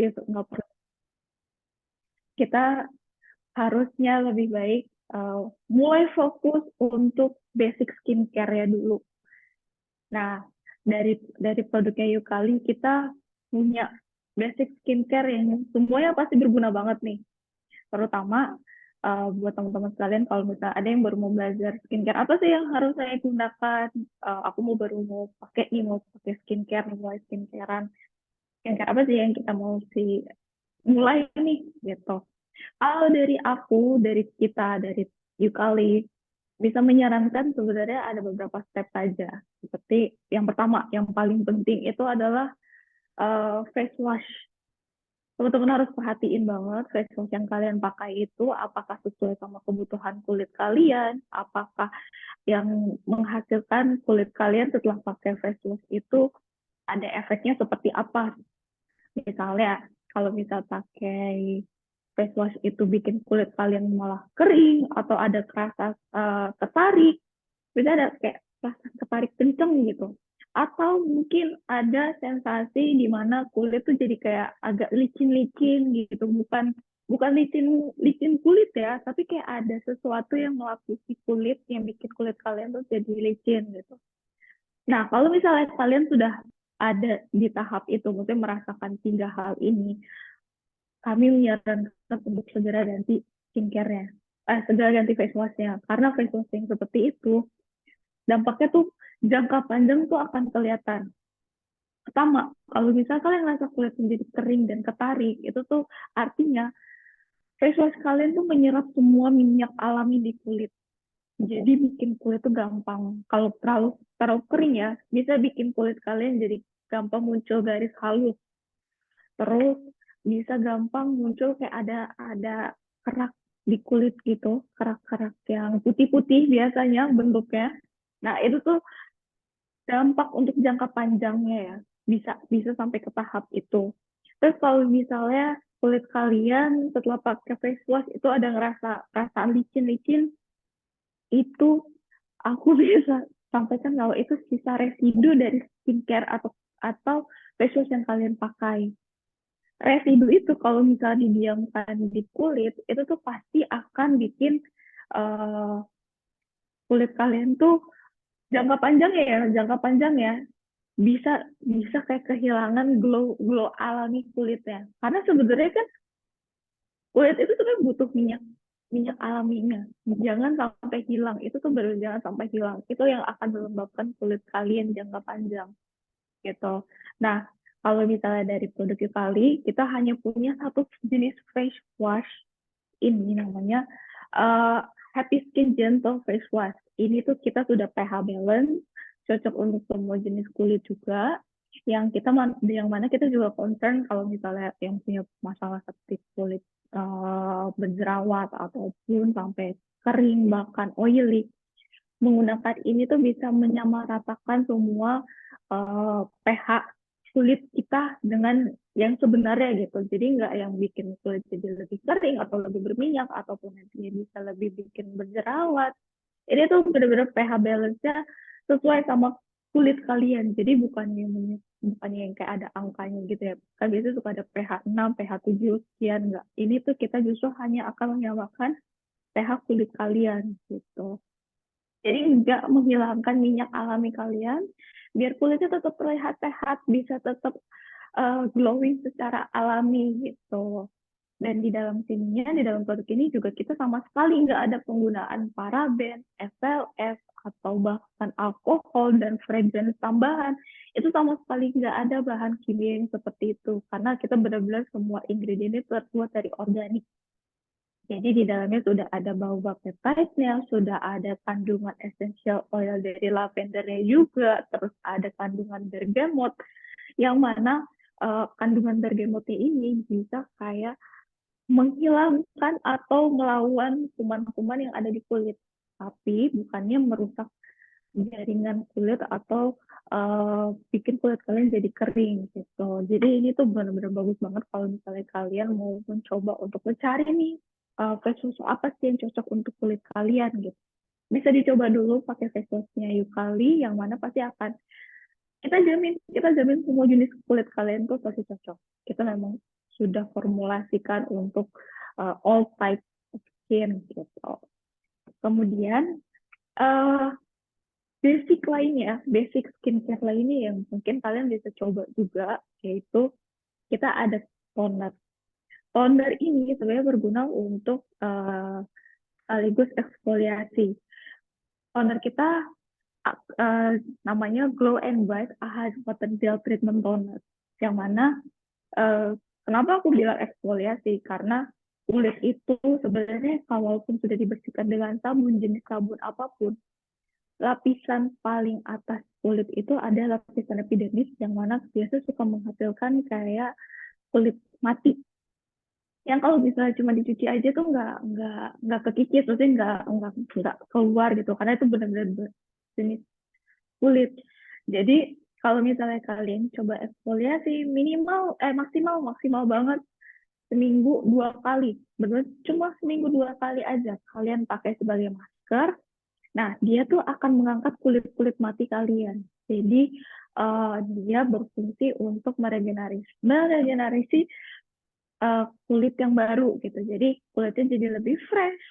gitu, nggak perlu. Kita harusnya lebih baik mulai fokus untuk basic skincare ya dulu. Nah, dari produknya Yukali kita punya basic skincare yang semuanya pasti berguna banget nih. Terutama buat teman-teman sekalian kalau misalnya ada yang baru mau belajar skincare, apa sih yang harus saya gunakan? Aku baru mau pakai nih, mau pakai skincare, mulai skincarean. Skincare apa sih yang kita mau sih mulai nih gitu. Kalau dari aku, dari kita, dari Yukali, bisa menyarankan sebenarnya ada beberapa step saja. Seperti yang pertama, yang paling penting itu adalah face wash. Teman-teman harus perhatiin banget face wash yang kalian pakai itu apakah sesuai sama kebutuhan kulit kalian, apakah yang menghasilkan kulit kalian setelah pakai face wash itu ada efeknya seperti apa. Misalnya, kalau misal pakai face wash itu bikin kulit kalian malah kering atau ada kerasa ketarik, bisa ada kayak rasa ketarik kenceng gitu. Atau mungkin ada sensasi di mana kulit tuh jadi kayak agak licin-licin gitu, bukan bukan licin licin kulit ya, tapi kayak ada sesuatu yang melapisi kulit yang bikin kulit kalian tuh jadi licin gitu. Nah, kalau misalnya kalian sudah ada di tahap itu, mungkin merasakan tiga hal ini, kami menyarankan untuk segera ganti skincare-nya. Segera ganti face wash-nya. Karena face wash yang seperti itu, dampaknya tuh jangka panjang tuh akan kelihatan. Pertama, kalau misalnya kalian ngerasa kulit menjadi kering dan ketarik, itu tuh artinya face wash kalian tuh menyerap semua minyak alami di kulit. Jadi bikin kulit tuh gampang. Kalau terlalu kering ya, bisa bikin kulit kalian jadi gampang muncul garis halus. Terus bisa gampang muncul kayak ada kerak di kulit gitu, kerak-kerak yang putih-putih biasanya bentuknya. Nah, itu tuh dampak untuk jangka panjangnya ya. Bisa bisa sampai ke tahap itu. Terus kalau misalnya kulit kalian setelah pakai face wash itu ada ngerasa perasaan licin-licin, itu aku bisa sampaikan kalau itu sisa residu dari skincare atau face wash yang kalian pakai. Residu itu kalau misalnya didiamkan di kulit, itu tuh pasti akan bikin uh, kulit kalian tuh jangka panjang ya bisa bisa kayak kehilangan glow glow alami kulitnya. Karena sebenarnya kan kulit itu tuh kan butuh minyak minyak alaminya. Jangan sampai hilang. Itu tuh baru jangan sampai hilang. Itu yang akan melembabkan kulit kalian jangka panjang gitu. Nah, kalau misalnya dari produk Yukali, kita hanya punya satu jenis face wash ini namanya uh, Happy Skin Gentle Face Wash. Ini tuh kita sudah pH balance, cocok untuk semua jenis kulit juga. Yang mana kita juga concern kalau misalnya yang punya masalah seperti kulit berjerawat ataupun sampai kering bahkan oily, menggunakan ini tuh bisa menyamaratakan semua pH kulit kita dengan yang sebenarnya gitu. Jadi nggak yang bikin kulit jadi lebih kering atau lebih berminyak ataupun nantinya bisa lebih bikin berjerawat. Ini tuh benar-benar pH balance-nya sesuai sama kulit kalian. Jadi bukannya yang kayak ada angkanya gitu ya. Kan biasanya suka ada pH 6, pH 7, sekian enggak. Ini tuh kita justru hanya akan menyamakan pH kulit kalian gitu. Jadi nggak menghilangkan minyak alami kalian, biar kulitnya tetap terlihat sehat, bisa tetap glowing secara alami gitu. Dan di dalam sininya, di dalam produk ini juga kita sama sekali nggak ada penggunaan paraben, SLS, atau bahkan alkohol dan fragrance tambahan. Itu sama sekali nggak ada bahan kimia yang seperti itu. Karena kita benar-benar semua ingredientnya terbuat dari organik. Jadi di dalamnya sudah ada baobab peptide-nya, sudah ada kandungan essential oil dari lavendernya juga, terus ada kandungan bergamot, yang mana kandungan bergamotnya ini bisa kayak menghilangkan atau melawan kuman-kuman yang ada di kulit, tapi bukannya merusak jaringan kulit atau bikin kulit kalian jadi kering gitu. Jadi ini tuh benar-benar bagus banget kalau misalnya kalian mau mencoba untuk mencari nih face wash apa sih yang cocok untuk kulit kalian gitu. Bisa dicoba dulu pakai face washnya Yukali yang mana pasti akan kita jamin semua jenis kulit kalian tuh pasti cocok. Kita memang sudah formulasikan untuk all type of skin gitu. Kemudian basic lainnya, basic skincare lainnya yang mungkin kalian bisa coba juga, yaitu kita ada toner. Toner ini sebenarnya berguna untuk sekaligus eksfoliasi. Toner kita namanya Glow and Bright High Potential Treatment Toner. Yang mana, kenapa aku bilang eksfoliasi? Karena kulit itu sebenarnya kalaupun sudah dibersihkan dengan sabun, jenis sabun apapun, lapisan paling atas kulit itu ada lapisan epidermis yang mana biasa suka menghasilkan kayak kulit mati. Yang kalau misalnya cuma dicuci aja tuh nggak kekikis, maksudnya nggak keluar gitu, karena itu benar-benar jenis kulit. Jadi kalau misalnya kalian coba eksfoliasi maksimal banget seminggu 2 kali, benar cuma seminggu 2 kali aja kalian pakai sebagai masker. Nah, dia tuh akan mengangkat kulit-kulit mati kalian. Jadi dia berfungsi untuk meregenerasi kulit yang baru gitu. Jadi kulitnya jadi lebih fresh.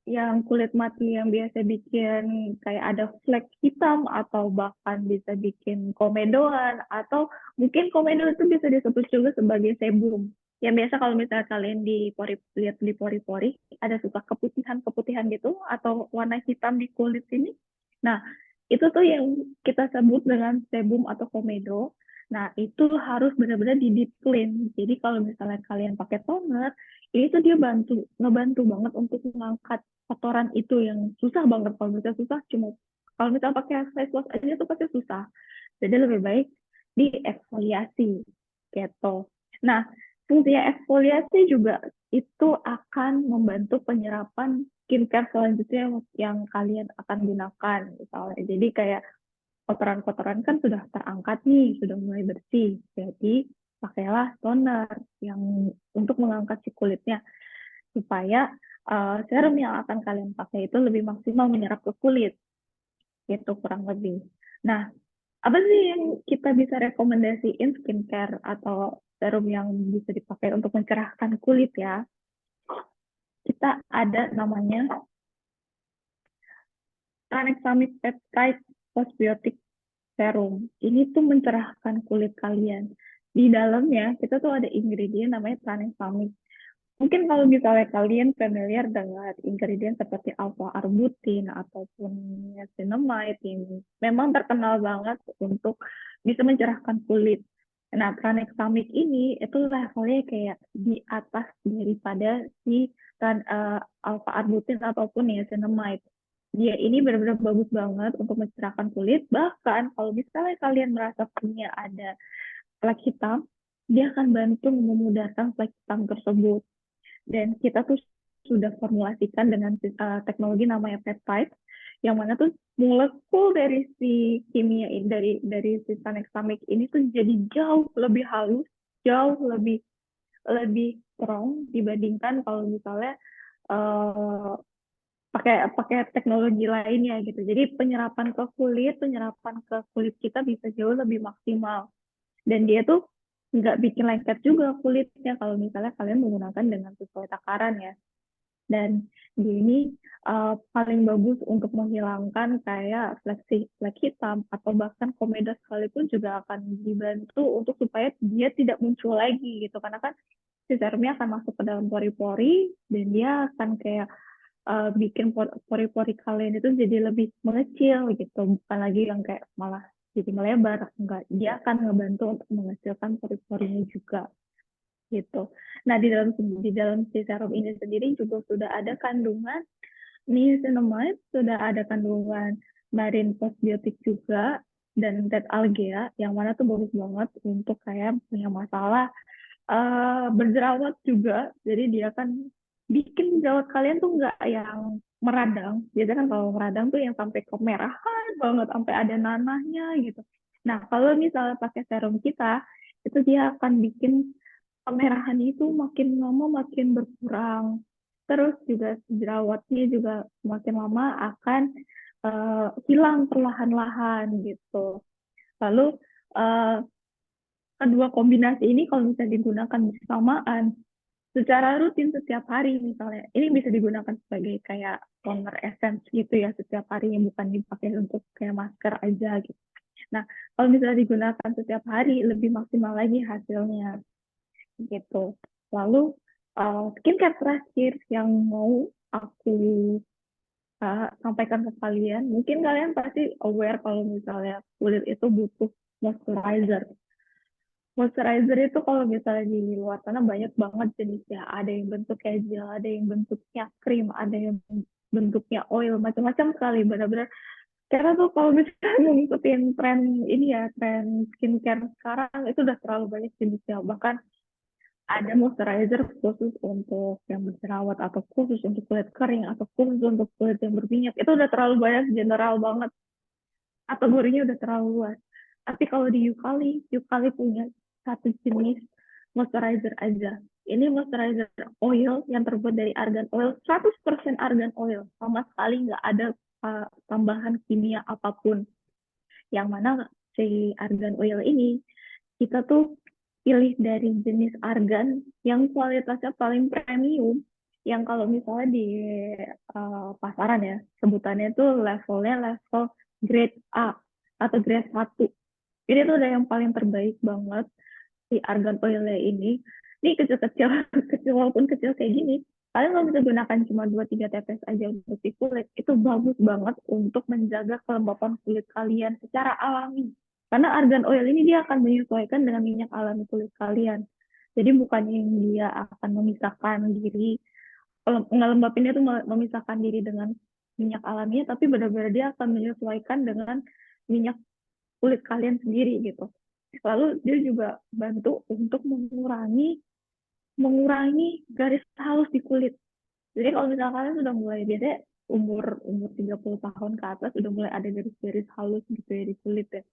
Yang kulit mati yang biasa bikin kayak ada flek hitam atau bahkan bisa bikin komedoan, atau mungkin komedo itu bisa disebut juga sebagai sebum. Yang biasa kalau misalnya kalian lihat di pori-pori ada suka keputihan-keputihan gitu atau warna hitam di kulit sini. Nah, itu tuh yang kita sebut dengan sebum atau komedo. Nah, itu harus benar-benar di deep clean. Jadi kalau misalnya kalian pakai toner, ini tuh dia ngebantu banget untuk mengangkat kotoran itu yang susah banget. Kalau misalnya susah, kalau misalnya pakai face wash aja tuh pasti susah. Jadi lebih baik di eksfoliasi gitu. Nah, fungsi eksfoliasi juga itu akan membantu penyerapan skincare selanjutnya yang kalian akan gunakan misalnya. Jadi kayak kotoran-kotoran kan sudah terangkat nih, sudah mulai bersih. Jadi pakailah toner yang untuk mengangkat si kulitnya supaya serum yang akan kalian pakai itu lebih maksimal menyerap ke kulit. Itu kurang lebih. Nah, apa sih yang kita bisa rekomendasiin skincare atau serum yang bisa dipakai untuk mencerahkan kulit ya? Kita ada namanya Tranexamic Peptide Postbiotic Serum. Ini tuh mencerahkan kulit kalian. Di dalamnya kita tuh ada ingredient namanya tranexamic. Mungkin kalau misalnya kalian familiar dengan ingredient seperti alpha-arbutin ataupun niacinamide yang memang terkenal banget untuk bisa mencerahkan kulit. Nah, tranexamic ini itu levelnya kayak di atas daripada si alpha-arbutin ataupun niacinamide. Dia ini benar-benar bagus banget untuk mencerahkan kulit. Bahkan kalau misalnya kalian merasa punya ada flek hitam, dia akan bantu memudahkan flek hitam tersebut. Dan kita tuh sudah formulasikan dengan teknologi namanya peptide, yang mana tuh molekul dari si kimia ini, dari si tranexamic ini tuh jadi jauh lebih halus, jauh lebih lebih strong dibandingkan kalau misalnya uh, pakai teknologi lainnya gitu. Jadi penyerapan ke kulit kita bisa jauh lebih maksimal. Dan dia tuh nggak bikin lengket juga kulitnya kalau misalnya kalian menggunakan dengan sesuai takaran ya. Dan ini paling bagus untuk menghilangkan kayak flek hitam atau bahkan komedo sekalipun juga akan dibantu untuk supaya dia tidak muncul lagi gitu. Karena kan si serumnya akan masuk ke dalam pori-pori dan dia akan kayak bikin pori-pori kalian itu jadi lebih mengecil gitu, bukan lagi yang kayak malah jadi melebar. Enggak, dia akan ngebantu untuk mengecilkan pori-porinya juga gitu. Nah, di dalam si serum ini sendiri juga sudah ada kandungan niacinamide, sudah ada kandungan marine postbiotik juga, dan red algae yang mana tuh bagus banget untuk kayak punya masalah berjerawat juga. Jadi dia kan bikin jerawat kalian tuh nggak yang meradang. Biasanya kan kalau meradang tuh yang sampai kemerahan banget, sampai ada nanahnya gitu. Nah, kalau misalnya pakai serum kita, itu dia akan bikin kemerahan itu makin lama makin berkurang. Terus juga jerawatnya juga makin lama akan hilang perlahan-lahan gitu. Lalu uh, kedua kombinasi ini kalau misalnya digunakan bersamaan secara rutin setiap hari misalnya, ini bisa digunakan sebagai kayak toner essence gitu ya setiap hari, yang bukan dipakai untuk kayak masker aja gitu. Nah, kalau misalnya digunakan setiap hari lebih maksimal lagi hasilnya gitu. Lalu skincare terakhir yang mau aku sampaikan ke kalian, mungkin kalian pasti aware kalau misalnya kulit itu butuh moisturizer. Moisturizer itu kalau misalnya di luar sana banyak banget jenisnya. Ada yang bentuknya gel, ada yang bentuknya krim, ada yang bentuknya oil, macam-macam sekali. Benar-benar. Karena tuh kalau misalnya ngikutin tren ini ya, tren skincare sekarang itu udah terlalu banyak jenisnya. Bahkan ada moisturizer khusus untuk yang berjerawat, atau khusus untuk kulit kering, atau khusus untuk kulit yang berminyak. Itu udah terlalu banyak, general banget. Kategorinya udah terlalu luas. Tapi kalau di Yukali, Yukali punya satu jenis moisturizer aja. Ini moisturizer oil yang terbuat dari argan oil, 100% argan oil. Sama sekali nggak ada tambahan kimia apapun. Yang mana si argan oil ini, kita tuh pilih dari jenis argan yang kualitasnya paling premium. Yang kalau misalnya di pasaran ya, sebutannya itu levelnya level grade A atau grade 1. Ini tuh udah yang paling terbaik banget si argan oilnya ini. Ini kecil-kecil, kecil walaupun kecil kayak gini, kalian kalau bisa gunakan cuma 2-3 tetes aja untuk di kulit, itu bagus banget untuk menjaga kelembapan kulit kalian secara alami. Karena argan oil ini dia akan menyesuaikan dengan minyak alami kulit kalian. Jadi bukannya yang dia akan memisahkan diri, ngelembapinnya tuh memisahkan diri dengan minyak alaminya, tapi benar-benar dia akan menyesuaikan dengan minyak kulit kalian sendiri gitu. Lalu dia juga bantu untuk mengurangi mengurangi garis halus di kulit. Jadi kalau misalnya kalian sudah mulai, biasanya umur umur 30 tahun ke atas sudah mulai ada garis-garis halus gitu ya di kulit ya.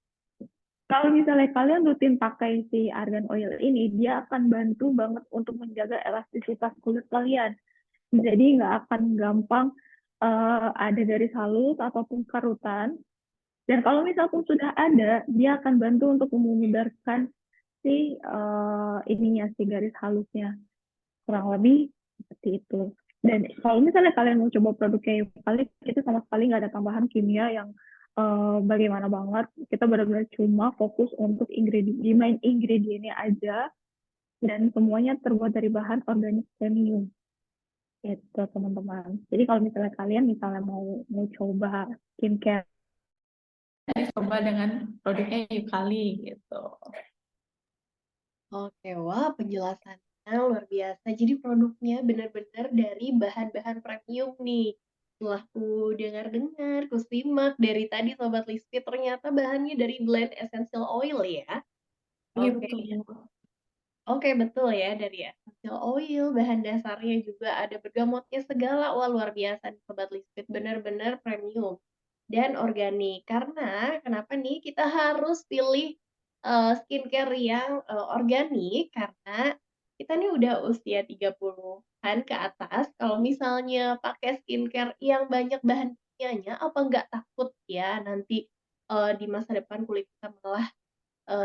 Kalau misalnya kalian rutin pakai si argan oil ini, dia akan bantu banget untuk menjaga elastisitas kulit kalian. Jadi nggak akan gampang ada garis halus ataupun karutan. Dan kalau misalnya pun sudah ada, dia akan bantu untuk memudarkan si ininya, si garis halusnya. Kurang lebih seperti itu. Dan kalau misalnya kalian mau coba produk kayak Eucalypt, itu sama sekali nggak ada tambahan kimia yang bagaimana banget. Kita benar-benar cuma fokus untuk main ingredientnya aja, dan semuanya terbuat dari bahan organik premium. Gitu teman-teman. Jadi kalau misalnya kalian misalnya mau coba skincare, coba dengan produknya Yukali gitu. Oke, wah penjelasannya luar biasa. Jadi produknya benar-benar dari bahan-bahan premium nih. Setelah ku dengar-dengar, ku simak dari tadi Sobat Lispi, ternyata bahannya dari blend essential oil ya. Iya Oke, betul. oke betul ya, dari essential oil, bahan dasarnya juga ada bergamotnya segala. Wah luar biasa nih Sobat Lispi, benar-benar premium dan organik. Karena kenapa nih kita harus pilih skincare yang organik, karena kita nih udah usia 30-an ke atas. Kalau misalnya pakai skincare yang banyak bahan kimianya, apa nggak takut ya nanti di masa depan kulit kita malah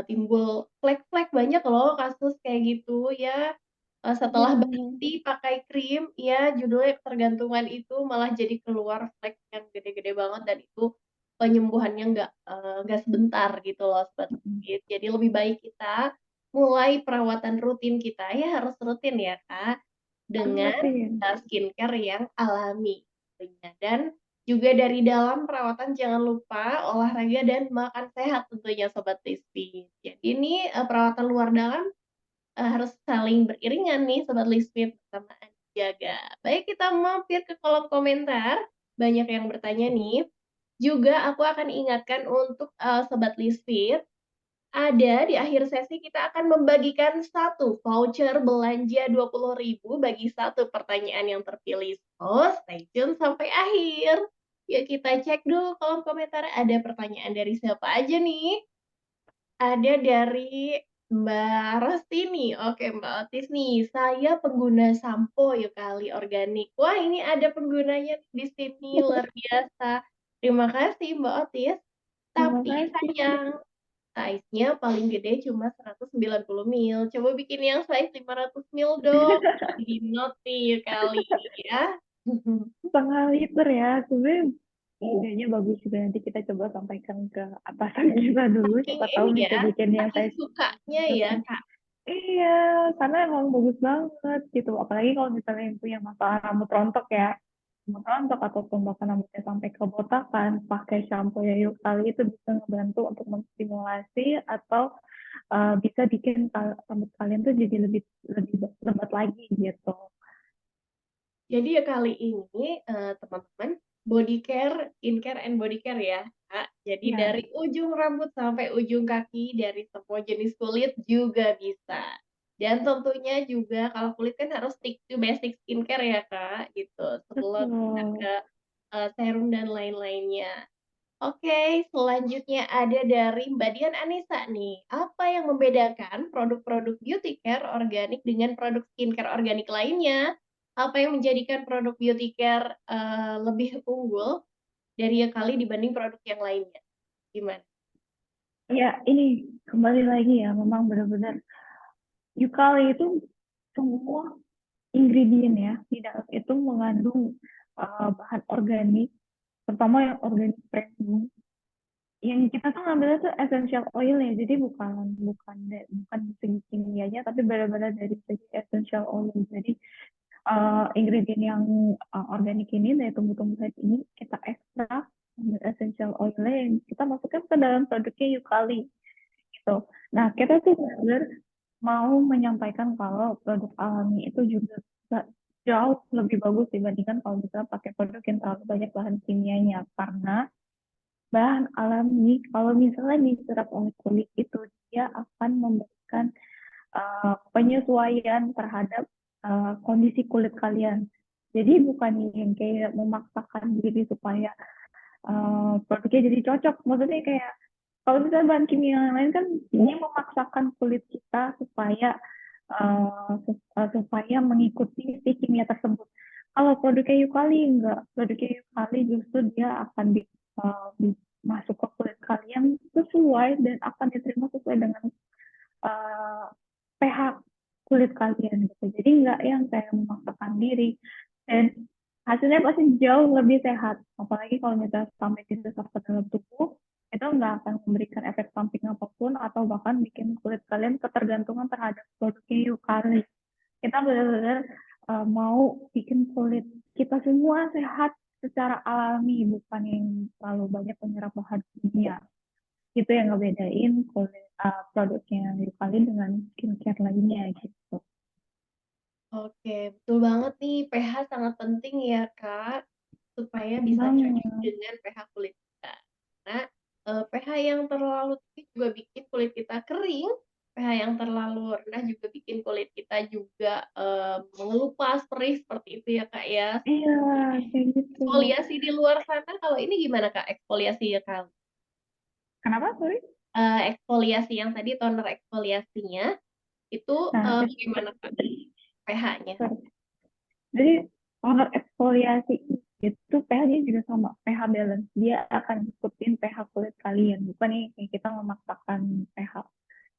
timbul flek-flek. Banyak loh kasus kayak gitu ya, Iya setelah benar. berhenti pakai krim, ya judulnya ketergantungan itu malah jadi keluar flek yang gede-gede banget, dan itu penyembuhannya nggak sebentar gitu loh Sobat Kit. Jadi lebih baik kita mulai perawatan rutin kita, ya harus rutin ya Kak, Harus dengan rutin. skincare yang alami tentunya. Dan juga dari dalam perawatan jangan lupa olahraga dan makan sehat tentunya Sobat Lispi. Jadi ini perawatan luar dalam harus saling beriringan nih Sobat Lispi, bersamaan dijaga. Baik, kita mampir ke kolom komentar. Banyak yang bertanya nih. Juga aku akan ingatkan untuk Sobat Lispi, ada di akhir sesi kita akan membagikan satu voucher belanja 20.000 bagi satu pertanyaan yang terpilih. So, stay tune sampai akhir. Yuk kita cek dulu kolom komentar, ada pertanyaan dari siapa aja nih. Ada dari Mbak Rostini. Oke, Mbak Otis nih. Saya pengguna sampo Yukali organik. Wah, ini ada penggunanya di sini, luar biasa. Terima kasih Mbak Otis. Terima Tapi kasih. sayang, size-nya paling gede cuma 190 ml. Coba bikin yang size 500 ml dong. Jadi not nih kali ya. 1,5 liter ya. Sebenarnya idenya bagus juga, nanti kita coba sampaikan ke atasan kita dulu, Saking siapa tahu ini bisa ya, bikin yang saking size. sukanya ya, Kak. Iya, karena emang bagus banget gitu. Apalagi kalau misalnya yang punya masalah rambut rontok ya, rambut rontok ataupun bahkan rambutnya sampai kebotakan, pakai shampoo ya yuk kali itu bisa ngebantu untuk menstimulasi atau bisa bikin rambut kalian tuh jadi lebih lebih lebat lagi gitu. Jadi ya kali ini teman-teman body care, skincare, and body care ya, Kak. Jadi Iya, dari ujung rambut sampai ujung kaki, dari semua jenis kulit juga bisa. Dan tentunya juga kalau kulit kan harus stick to basic skincare ya, Kak, gitu. Sebelum kita betul. ke serum dan lain-lainnya. Oke, selanjutnya ada dari Mbak Dian Anissa nih. Apa yang membedakan produk-produk beauty care organik dengan produk skincare organik lainnya? Apa yang menjadikan produk beauty care lebih unggul dari yang kali dibanding produk yang lainnya? Gimana? Ya, ini kembali lagi ya, memang benar-benar Yukali itu semua ingredient ya, di dalam itu mengandung bahan organik, terutama yang organik premium. Yang kita tuh ngambilnya tuh essential oil ya, jadi bukan segi kimianya, tapi benar-benar dari segi essential oil. Jadi ingredient yang organik ini dari tumbuh-tumbuhan ini kita ekstrak ambil essential oilnya yang kita masukkan ke dalam produknya Yukali gitu. Nah, kita tuh benar mau menyampaikan kalau produk alami itu juga bisa jauh lebih bagus dibandingkan kalau misalnya pakai produk yang terlalu banyak bahan kimianya, karena bahan alami kalau misalnya diserap oleh kulit itu dia akan memberikan penyesuaian terhadap kondisi kulit kalian. Jadi bukan yang kayak memaksakan diri supaya produknya jadi cocok. Maksudnya kayak kalau misalnya bahan kimia yang lain kan dia memaksakan kulit kita supaya supaya mengikuti si kimia tersebut. Kalau produk kayu kali enggak, produk kayu kali justru dia akan masuk ke kulit kalian sesuai dan akan diterima sesuai dengan uh, pH kulit kalian gitu. Jadi nggak yang kayak memaksakan diri dan hasilnya pasti jauh lebih sehat. Apalagi kalau misalnya sampai diserap ke dalam tubuh, itu nggak akan memberikan efek samping apapun atau bahkan bikin kulit kalian ketergantungan terhadap produknya Yukali. Kita benar-benar mau bikin kulit kita semua sehat secara alami, bukan yang terlalu banyak penyerap bahan kimia. Itu yang ngebedain kulit produknya Yukali dengan skincare lainnya gitu. Oke, betul banget nih. pH sangat penting ya, Kak, supaya bisa cocok Banget. dengan pH kulit kita. Karena pH yang terlalu tinggi juga bikin kulit kita kering, pH yang terlalu rendah juga bikin kulit kita juga mengelupas, perih seperti itu ya, Kak, ya. Iya, Seperti kayak gitu. eksfoliasi di luar sana, kalau ini gimana, Kak, eksfoliasi ya, Kak? Kenapa, sorry? Eksfoliasi yang tadi toner eksfoliasinya itu Nah, bagaimana, Kak, pH-nya? sorry. Jadi toner eksfoliasi itu pH-nya juga sama, pH balance. Dia akan ikutin pH kulit kalian, bukan nih kayak kita memaksakan pH.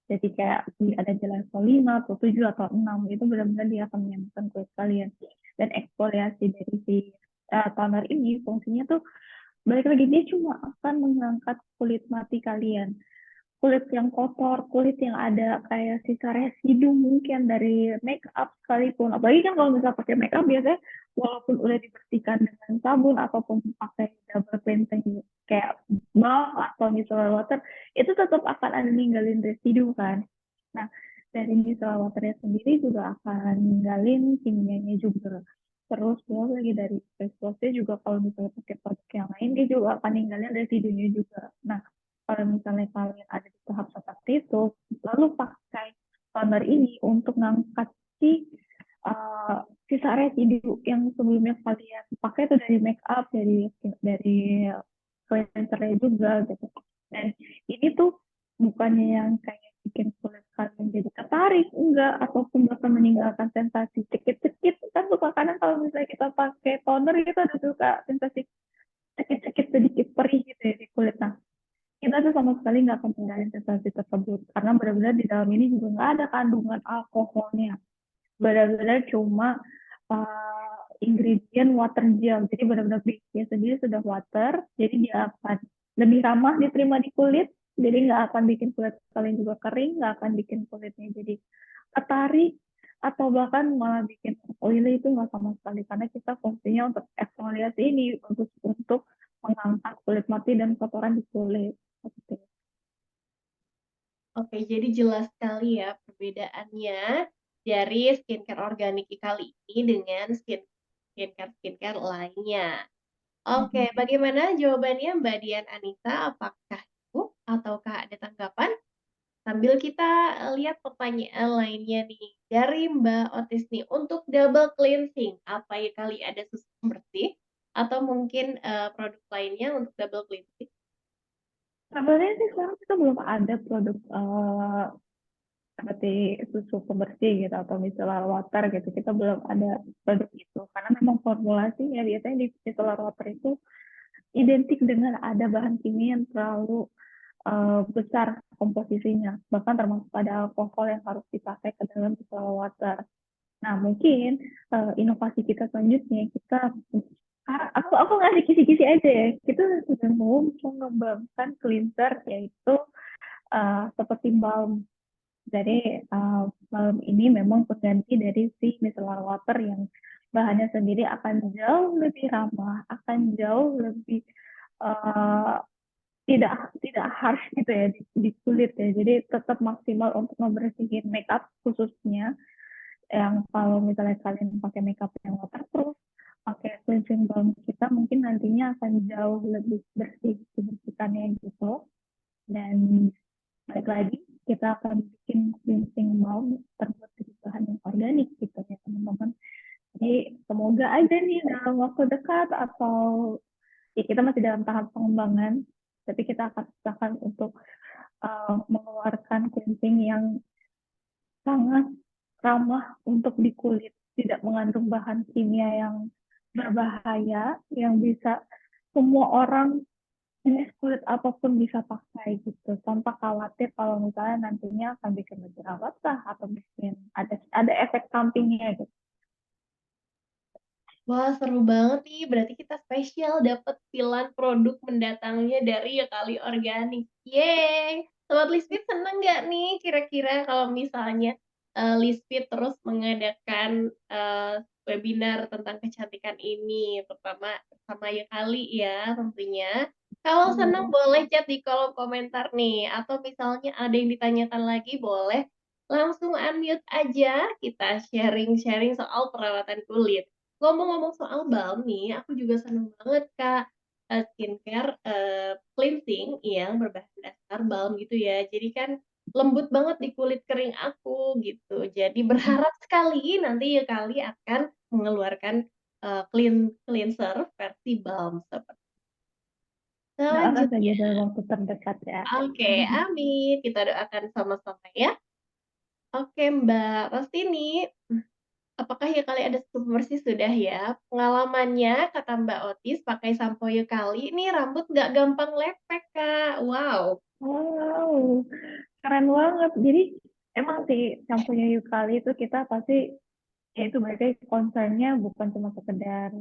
Jadi kayak ada di level 5 atau 7 atau 6 itu benar-benar dia akan menyamakan kulit kalian. Dan eksfoliasi dari si toner ini fungsinya tuh balik lagi dia cuma akan mengangkat kulit mati kalian, kulit yang kotor, kulit yang ada kayak sisa residu mungkin dari make up sekalipun. Apalagi kan kalau misalnya pakai make up biasanya walaupun udah dibersihkan dengan sabun ataupun pakai double cleansing kayak balm atau micellar water, itu tetap akan ada ninggalin residu kan. Nah, dari micellar waternya sendiri juga akan ninggalin kimianya juga. Terus belum lagi dari face washnya juga kalau misalnya pakai produk yang lain dia juga akan ninggalin residunya juga. Nah, kalau misalnya kalian ada di tahap seperti itu, lalu pakai toner ini untuk ngangkat si sisa residu yang sebelumnya kalian pakai itu dari make up, dari cleansernya juga gitu. Dan ini tuh bukannya yang kayak bikin kulit kalian jadi tertarik, enggak, ataupun bahkan meninggalkan sensasi cekit-cekit. Kan suka kadang kalau misalnya kita pakai toner, kita ada suka sensasi cekit-cekit sedikit perih gitu ya di kulit. Nah, kita tuh sama sekali nggak akan tinggalin sensasi tersebut karena benar-benar di dalam ini juga nggak ada kandungan alkoholnya, benar-benar cuma ingredient water gel, jadi benar-benar base-nya sendiri sudah water, jadi dia akan lebih ramah diterima di kulit, jadi nggak akan bikin kulit kalian juga kering, nggak akan bikin kulitnya jadi ketarik atau bahkan malah bikin oily, itu nggak sama sekali karena kita fungsinya untuk eksfoliasi ini untuk mengangkat kulit mati dan kotoran di kulit. Oke. Oke, jadi jelas sekali ya perbedaannya dari skincare organik kali ini dengan skincare lainnya. Oke, bagaimana jawabannya Mbak Dian Anissa? Apakah itu ataukah ada tanggapan? Sambil kita lihat pertanyaan lainnya nih dari Mbak Otis nih, untuk double cleansing, apa ya kali ada susu bersih atau mungkin produk lainnya untuk double cleansing? Sebenarnya sih sekarang kita belum ada produk seperti susu pembersih gitu atau micellar water gitu, kita belum ada produk itu karena memang formulasinya biasanya di micellar water itu identik dengan ada bahan kimia yang terlalu besar komposisinya, bahkan termasuk ada alkohol yang harus dipakai ke dalam micellar water. Nah mungkin inovasi kita selanjutnya kita aku ngasih kisi-kisi aja ya, kita sudah mau mengembangkan cleanser yaitu seperti balm. Jadi balm ini memang pengganti dari si micellar water yang bahannya sendiri akan jauh lebih ramah, akan jauh lebih uh, tidak tidak harsh gitu ya di kulit ya. Jadi tetap maksimal untuk membersihin makeup khususnya, yang kalau misalnya kalian pakai makeup yang waterproof, pakai cleansing balm kita mungkin nantinya akan jauh lebih bersih kebersihannya gitu. Dan balik lagi kita akan bikin cleansing balm terbuat dari bahan yang organik gitu ya teman-teman. Jadi semoga aja nih dalam waktu dekat atau ya kita masih dalam tahap pengembangan, tapi kita akan usahakan untuk mengeluarkan cleansing yang sangat ramah untuk di kulit, tidak mengandung bahan kimia yang berbahaya, yang bisa semua orang jenis kulit apapun bisa pakai gitu, tanpa khawatir kalau misalnya nantinya akan bikin jerawat kah atau bikin ada efek sampingnya gitu. Wah, seru banget nih. Berarti kita spesial dapat pilihan produk mendatangnya dari Yakali Organik. Yeay! Sobat Lisbit seneng nggak nih kira-kira kalau misalnya Lisbit terus mengadakan webinar tentang kecantikan ini, terutama sama Yakali ya tentunya. Kalau seneng boleh chat di kolom komentar nih, atau misalnya ada yang ditanyakan lagi boleh langsung unmute aja, kita sharing-sharing soal perawatan kulit. Ngomong-ngomong soal balm nih, aku juga seneng banget Kak, skincare, cleansing yang berbahan dasar balm gitu ya. Jadi kan lembut banget di kulit kering aku gitu. Jadi berharap sekali nanti Yakali akan mengeluarkan, cleanser versi balm seperti Doakan saja selanjutnya. dalam waktu terdekat ya. Oke, amin, kita doakan sama-sama ya. Oke Mbak Rostini, apakah Yakali ada susu pembersih? Sudah ya. Pengalamannya kata Mbak Otis pakai sampo Yakali, ini rambut nggak gampang lepek, Kak. Wow. Wow, keren banget. Jadi emang sih shampoo-nya Yukali itu kita pasti ya itu berarti concernnya bukan cuma sekedar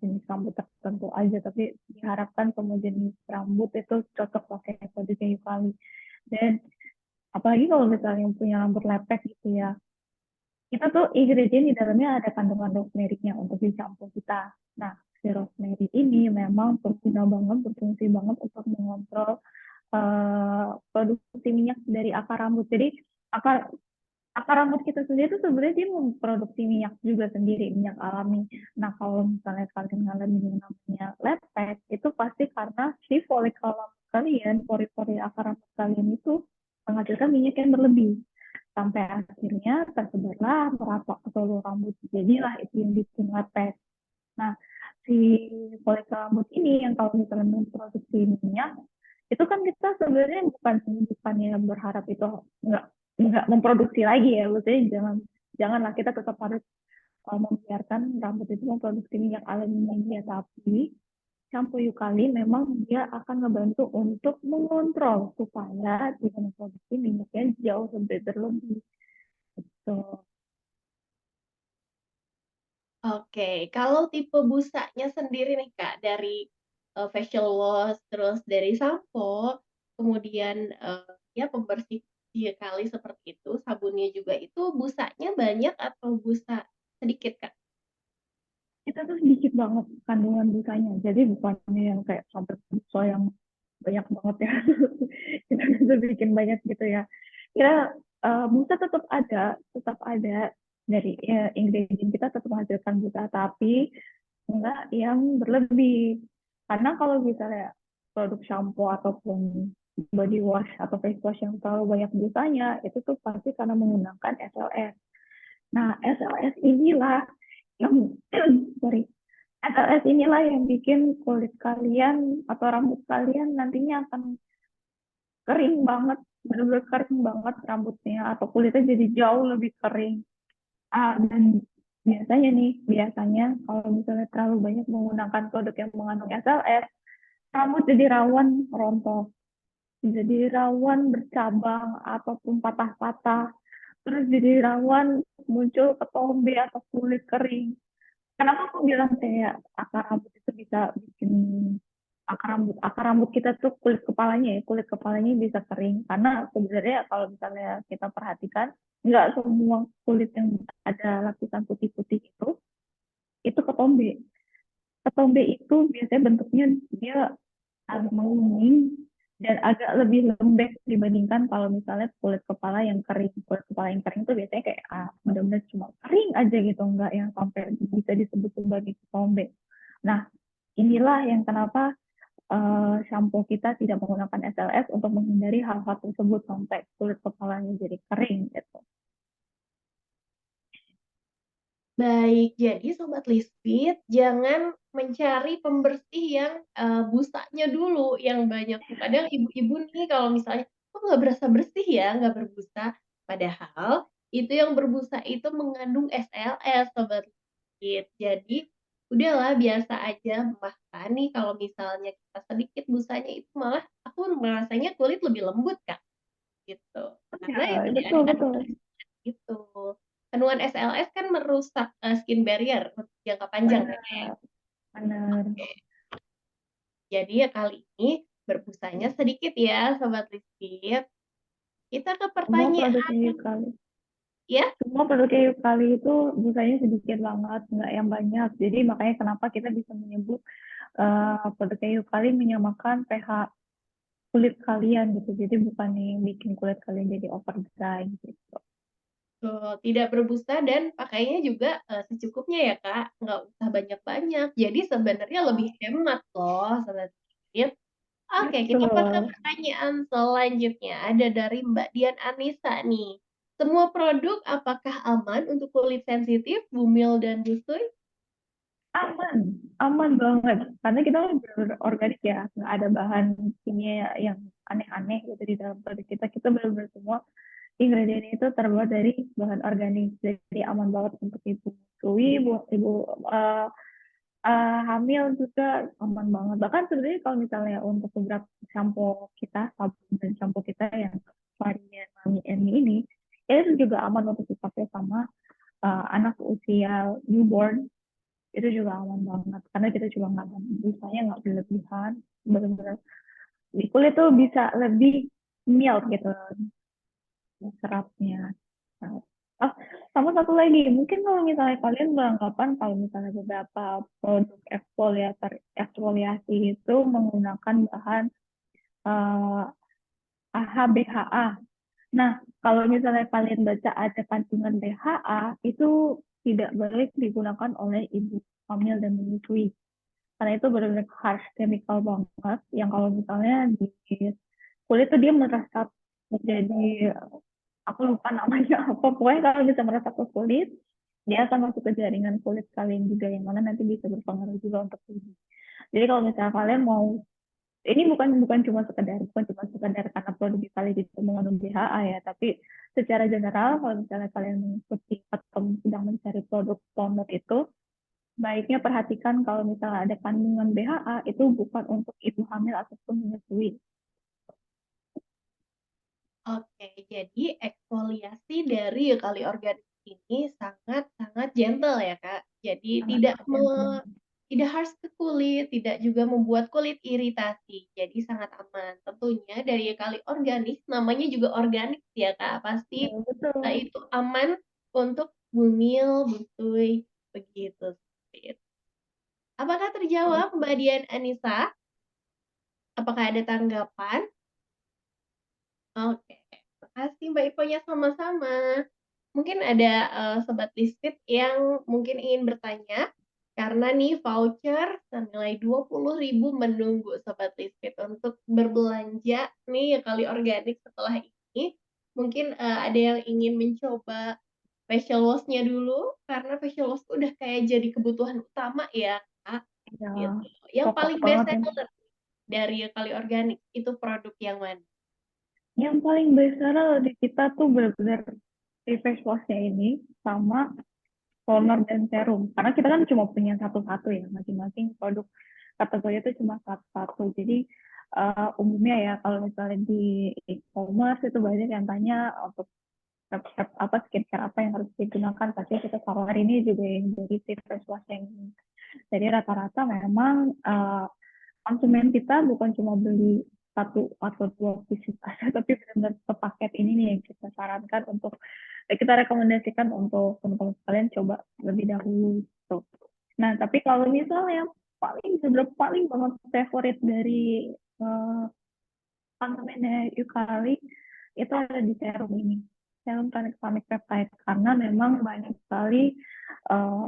jenis rambut tertentu aja, tapi diharapkan semua jenis rambut itu cocok pakai produknya Yukali. Dan apalagi kalau misalnya punya rambut lepek gitu ya, kita tuh ingredient di dalamnya ada kandungan rosemary-nya untuk di shampoo kita. Nah, si rosemary ini memang berfungsi banget untuk mengontrol produksi minyak dari akar rambut. Jadi akar akar rambut kita sendiri itu sebenarnya dia memproduksi minyak juga sendiri, minyak alami. Nah, kalau misalnya kalian ngalamin yang namanya lepek, itu pasti karena si folikel rambut kalian, pori-pori akar rambut kalian itu menghasilkan minyak yang berlebih. Sampai akhirnya tersebarlah merata ke seluruh rambut. Jadilah itu yang bikin lepek. Nah, si folikel rambut ini yang kalau misalnya memproduksi minyak, itu kan kita sebenarnya bukannya berharap itu nggak nggak memproduksi lagi ya, maksudnya janganlah, kita tetap harus membiarkan rambut itu memproduksi minyak alaminya dia, tapi shampoo Yukali memang dia akan ngebantu untuk mengontrol supaya tidak memproduksi minyaknya jauh lebih berlebih. So, Oke, kalau tipe busanya sendiri nih Kak, dari facial wash, terus dari sampo, kemudian ya pembersih kali seperti itu, sabunnya juga itu busanya banyak atau busa sedikit Kak? kita tuh sedikit banget kandungan busanya. Jadi bukannya yang kayak sampai busa yang banyak banget ya. Kita bisa bikin banyak gitu ya. Kita busa tetap ada dari ingredient kita tetap menghasilkan busa, tapi enggak yang berlebih. Karena kalau misalnya produk shampoo ataupun body wash atau face wash yang terlalu banyak busanya, itu tuh pasti karena menggunakan SLS. Nah, SLS inilah yang sorry, SLS inilah yang bikin kulit kalian atau rambut kalian nantinya akan kering banget, benar-benar kering banget rambutnya atau kulitnya jadi jauh lebih kering. Dan biasanya kalau misalnya terlalu banyak menggunakan produk yang mengandung SLS, rambut jadi rawan rontok, jadi rawan bercabang ataupun patah-patah, terus jadi rawan muncul ketombe atau kulit kering. Kenapa aku bilang kayak akar rambut itu bisa bikin akar rambut kita tuh kulit kepalanya bisa kering karena sebenarnya kalau misalnya kita perhatikan nggak semua kulit yang ada lapisan putih-putih itu ketombe. Ketombe itu biasanya bentuknya dia agak menguning dan agak lebih lembek dibandingkan kalau misalnya kulit kepala yang kering. Kulit kepala yang kering itu biasanya kayak benar-benar cuma kering aja gitu, nggak yang sampai bisa disebut sebagai ketombe. Nah, inilah yang kenapa shampoo kita tidak menggunakan SLS untuk menghindari hal-hal tersebut sampai kulit kepalanya jadi kering gitu. Baik, jadi Sobat Lispit, jangan mencari pembersih yang busanya dulu yang banyak. Kadang ibu-ibu nih kalau misalnya, kok nggak berasa bersih ya, nggak berbusa. Padahal itu yang berbusa itu mengandung SLS, Sobat Lispit. Jadi udahlah biasa aja. Bahkan nih kalau misalnya kita sedikit busanya itu malah aku merasanya kulit lebih lembut, Kak. Gitu. Karena ya Ya, tidak ada betul betul. kandungan itu. Kandungan SLS kan merusak skin barrier untuk jangka panjang kan ya. Benar, benar. Oke. Jadi ya kali ini berbusanya sedikit ya Sobat Lispit. Kita ke Semua pertanyaan produknya Yukali. ya. Semua produknya Yukali itu busanya sedikit banget, nggak yang banyak. Jadi makanya kenapa kita bisa menyebut produknya Yukali menyamakan pH kulit kalian gitu. Jadi bukan yang bikin kulit kalian jadi over dry gitu. Tuh, tidak berbusa dan pakainya juga secukupnya ya Kak. Nggak usah banyak-banyak. Jadi sebenarnya lebih hemat loh Sobat Lispit. Oke, kita ke Betul. pertanyaan selanjutnya. Ada dari Mbak Dian Anissa nih. Semua produk apakah aman untuk kulit sensitif, bumil, dan busui? Aman, aman banget. Karena kita kan benar organik ya, nggak ada bahan kimia yang aneh-aneh gitu di dalam produk kita. Kita benar-benar semua ingredient itu terbuat dari bahan organik. Jadi aman banget untuk ibu menyusui, ibu uh, hamil juga aman banget. Bahkan sebenarnya kalau misalnya untuk beberapa shampoo kita, sabun dan shampoo kita yang varian Mami Emi ini, itu juga aman untuk dipakai sama anak usia newborn, itu juga aman banget karena kita juga nggak misalnya nggak berlebihan, benar-benar di kulit tuh bisa lebih mild gitu serapnya. Oh, sama satu lagi, mungkin kalau misalnya kalian beranggapan kalau misalnya beberapa produk eksfoliasi itu menggunakan bahan uh, AHA/BHA. Nah, kalau misalnya kalian baca ada kandungan BHA, itu tidak baik digunakan oleh ibu hamil dan menyusui. Karena itu benar-benar harsh chemical banget, yang kalau misalnya di kulit tuh dia meresap menjadi, aku lupa namanya apa, pokoknya kalau bisa meresap ke kulit, dia akan masuk ke jaringan kulit kalian juga, yang mana nanti bisa berpengaruh juga untuk tubuh. Jadi kalau misalnya kalian mau, ini bukan cuma sekedar karena produk kalian itu mengandung BHA ya, tapi secara general kalau misalnya kalian mengikuti atau sedang mencari produk toner itu, baiknya perhatikan kalau misalnya ada kandungan BHA itu bukan untuk ibu hamil ataupun menyusui. Oke, jadi eksfoliasi dari kali organik ini sangat-sangat gentle ya, Kak. Jadi Sangat gentle. tidak harus ke kulit, tidak juga membuat kulit iritasi. Jadi sangat aman. Tentunya dari kali organik, namanya juga organik ya, Kak. Pasti Ya, betul. itu aman untuk bumil, busui, begitu. Apakah terjawab, Mbak Dian Anissa? Apakah ada tanggapan? Oke, makasih Mbak Iponya sama-sama. Mungkin ada Sobat Listit yang mungkin ingin bertanya, karena nih voucher senilai 20.000 menunggu Sobat Listit untuk berbelanja nih kali organik setelah ini. Mungkin ada yang ingin mencoba facial wash-nya dulu, karena facial wash udah kayak jadi kebutuhan utama ya, Kak. Ya, Gitu. Yang pokok paling best banget ini. seller dari kali organik itu produk yang mana? Yang paling besar di kita tuh benar-benar di face wash-nya ini sama toner dan serum. Karena kita kan cuma punya satu-satu ya, masing-masing produk kategori itu cuma satu-satu. Jadi umumnya ya kalau misalnya di e-commerce itu banyak yang tanya untuk resep apa skincare apa yang harus digunakan. Pasti kita taruh ini juga yang dari si face wash yang ini. Jadi rata-rata memang konsumen kita bukan cuma beli satu atau dua pieces aja, tapi benar-benar sepaket ini nih yang kita sarankan untuk kita rekomendasikan untuk teman-teman sekalian coba lebih dahulu. Gitu. Nah, tapi kalau misalnya benar paling banget favorit dari uh, konsumennya Yukari itu ada di serum ini, serum tonic peptide, karena memang banyak sekali uh,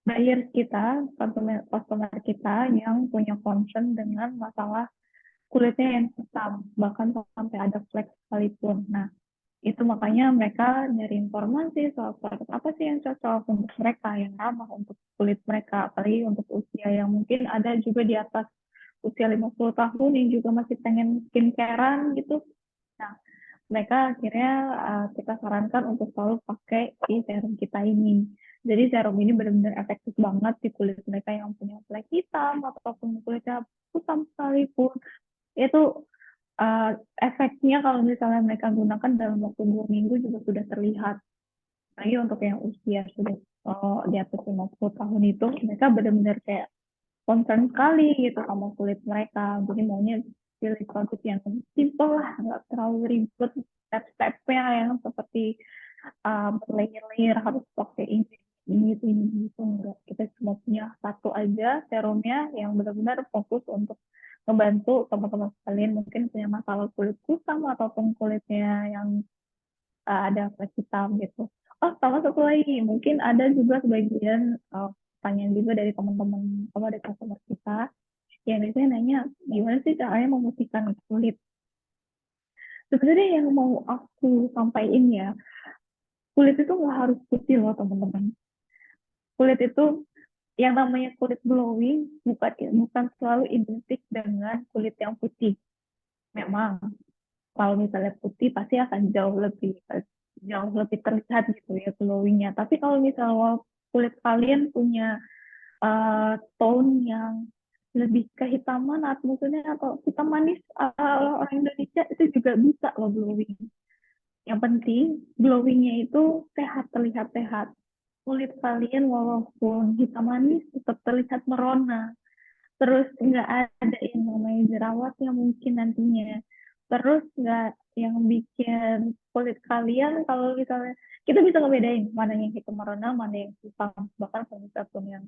buyers kita, customer kita yang punya concern dengan masalah kulitnya yang hitam, bahkan sampai ada flek sekalipun. Nah, itu makanya mereka nyari informasi soal produk apa sih yang cocok untuk mereka, yang ramah untuk kulit mereka, apalagi untuk usia yang mungkin ada juga di atas usia 50 tahun yang juga masih pengen skincarean gitu. Nah, mereka akhirnya kita sarankan untuk selalu pakai si serum kita ini. Jadi serum ini benar-benar efektif banget di kulit mereka yang punya flek hitam ataupun kulitnya hitam sekalipun. Itu efeknya kalau misalnya mereka gunakan dalam waktu 2 minggu juga sudah terlihat. Lagi untuk yang usia sudah di atas 50 tahun itu, mereka benar-benar kayak concern sekali gitu sama kulit mereka. Jadi maunya pilih produk yang simple lah, nggak terlalu ribet step-stepnya yang seperti berlayer-layer harus pakai ini itu enggak. Kita cuma punya satu aja serumnya yang benar-benar fokus untuk membantu teman-teman sekalian mungkin punya masalah kulit kusam ataupun kulitnya yang ada flek hitam gitu. Oh, sama satu lagi, mungkin ada juga sebagian pertanyaan juga dari teman-teman apa dari customer kita yang biasanya nanya gimana sih caranya memutihkan kulit. Sebenarnya yang mau aku sampaikan ya, kulit itu nggak harus putih loh teman-teman. Kulit itu yang namanya kulit glowing bukan selalu identik dengan kulit yang putih. Memang kalau misalnya putih pasti akan jauh lebih terlihat gitu ya glowingnya. Tapi kalau misalnya kulit kalian punya tone yang lebih kehitaman atau maksudnya atau hitam manis orang Indonesia itu juga bisa loh glowing. Yang penting glowingnya itu sehat, terlihat sehat. Kulit kalian walaupun hitam manis tetap terlihat merona. Terus nggak ada yang namanya jerawatnya mungkin nantinya. Terus nggak yang bikin kulit kalian kalau misalnya kita bisa ngebedain mana yang hitam merona, mana yang hitam. Bahkan kalau misalnya yang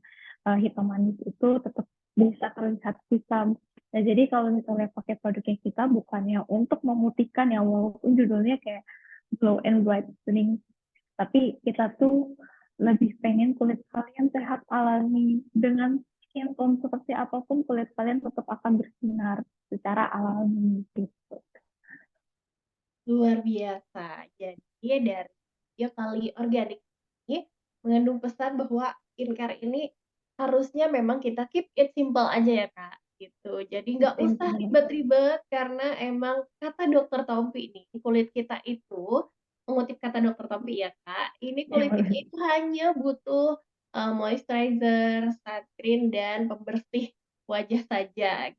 hitam manis itu tetap bisa terlihat hitam. Nah, jadi kalau misalnya pakai produknya kita bukannya untuk memutihkan ya walaupun judulnya kayak glow and brightening, tapi kita tuh lebih pengen kulit kalian sehat alami dengan skin tone seperti apapun kulit kalian tetap akan bersinar secara alami gitu. Luar biasa. Jadi dari ya kali organik ini mengandung pesan bahwa skincare ini harusnya memang kita keep it simple aja ya Kak, gitu. Jadi nggak usah ribet-ribet karena emang kata dokter Tompi ini, kulit kita itu, mengutip kata dokter Tompi ya Kak, ini kulit kita itu hanya butuh moisturizer, sunscreen, dan pembersih wajah saja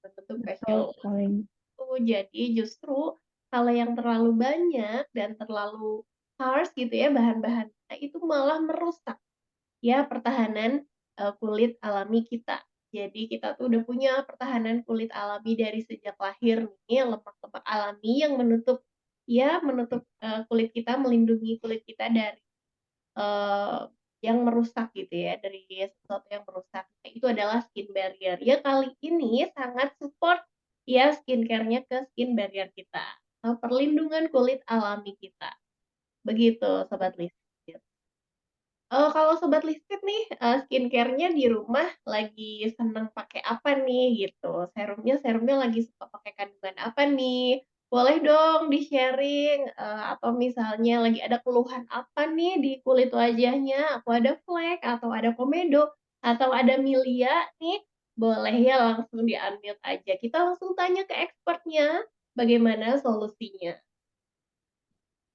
berbentuk Betul facial sekali. Jadi justru kalau yang terlalu banyak dan terlalu harsh gitu ya bahan-bahannya itu malah merusak ya pertahanan, kulit alami kita. Jadi kita tuh udah punya pertahanan kulit alami dari sejak lahir nih, lemak-lemak alami yang menutup, kulit kita, melindungi kulit kita dari Eee, yang merusak gitu ya, dari sesuatu yang merusak. Nah, itu adalah skin barrier. Ya kali ini sangat support ya skincare-nya ke skin barrier kita, perlindungan kulit alami kita. Begitu Sobat Listit. Kalau Sobat Listit nih, skincare-nya di rumah lagi seneng pakai apa nih gitu? Serumnya lagi suka pakai kandungan apa nih? Boleh dong di-sharing, atau misalnya lagi ada keluhan apa nih di kulit wajahnya, aku ada flek, atau ada komedo, atau ada milia nih, boleh ya langsung di-unmute aja. Kita langsung tanya ke expertnya, bagaimana solusinya.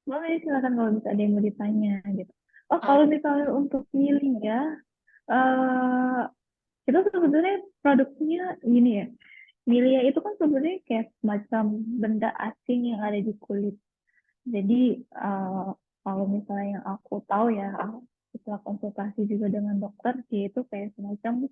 Boleh silakan kalau bisa ada yang mau ditanya gitu. Oh, kalau Oke. misalnya untuk milih ya, eh itu sebenarnya produknya gini ya. Milia itu kan sebenarnya kayak semacam benda asing yang ada di kulit. Jadi kalau misalnya yang aku tahu ya, setelah konsultasi juga dengan dokter, dia itu kayak semacam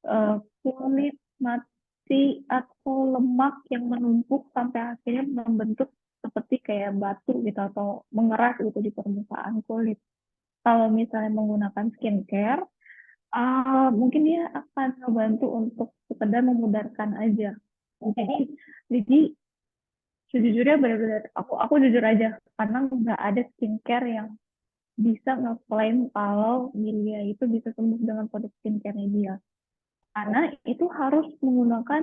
eh, kulit mati atau lemak yang menumpuk sampai akhirnya membentuk seperti kayak batu gitu atau mengeras gitu di permukaan kulit. Kalau misalnya menggunakan skincare, mungkin dia akan membantu untuk sekedar memudarkan aja. Jadi sejujurnya benar-benar aku jujur aja karena nggak ada skincare yang bisa ngeklaim kalau Milia itu bisa sembuh dengan produk skincare-nya dia. Karena itu harus menggunakan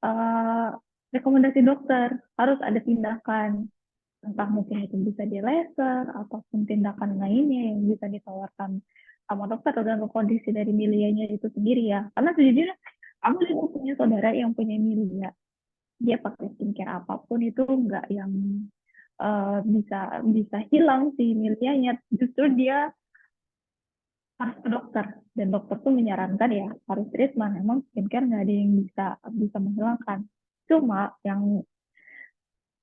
uh, rekomendasi dokter, harus ada tindakan, entah mungkin itu bisa di laser ataupun tindakan lainnya yang bisa ditawarkan sama dokter tergantung kondisi dari milianya itu sendiri ya. Karena sejujurnya aku juga punya saudara yang punya milia, dia pakai skincare apapun itu nggak yang bisa bisa hilang si milianya, justru dia harus ke dokter dan dokter tuh menyarankan ya harus treatment. Emang skincare nggak ada yang bisa bisa menghilangkan, cuma yang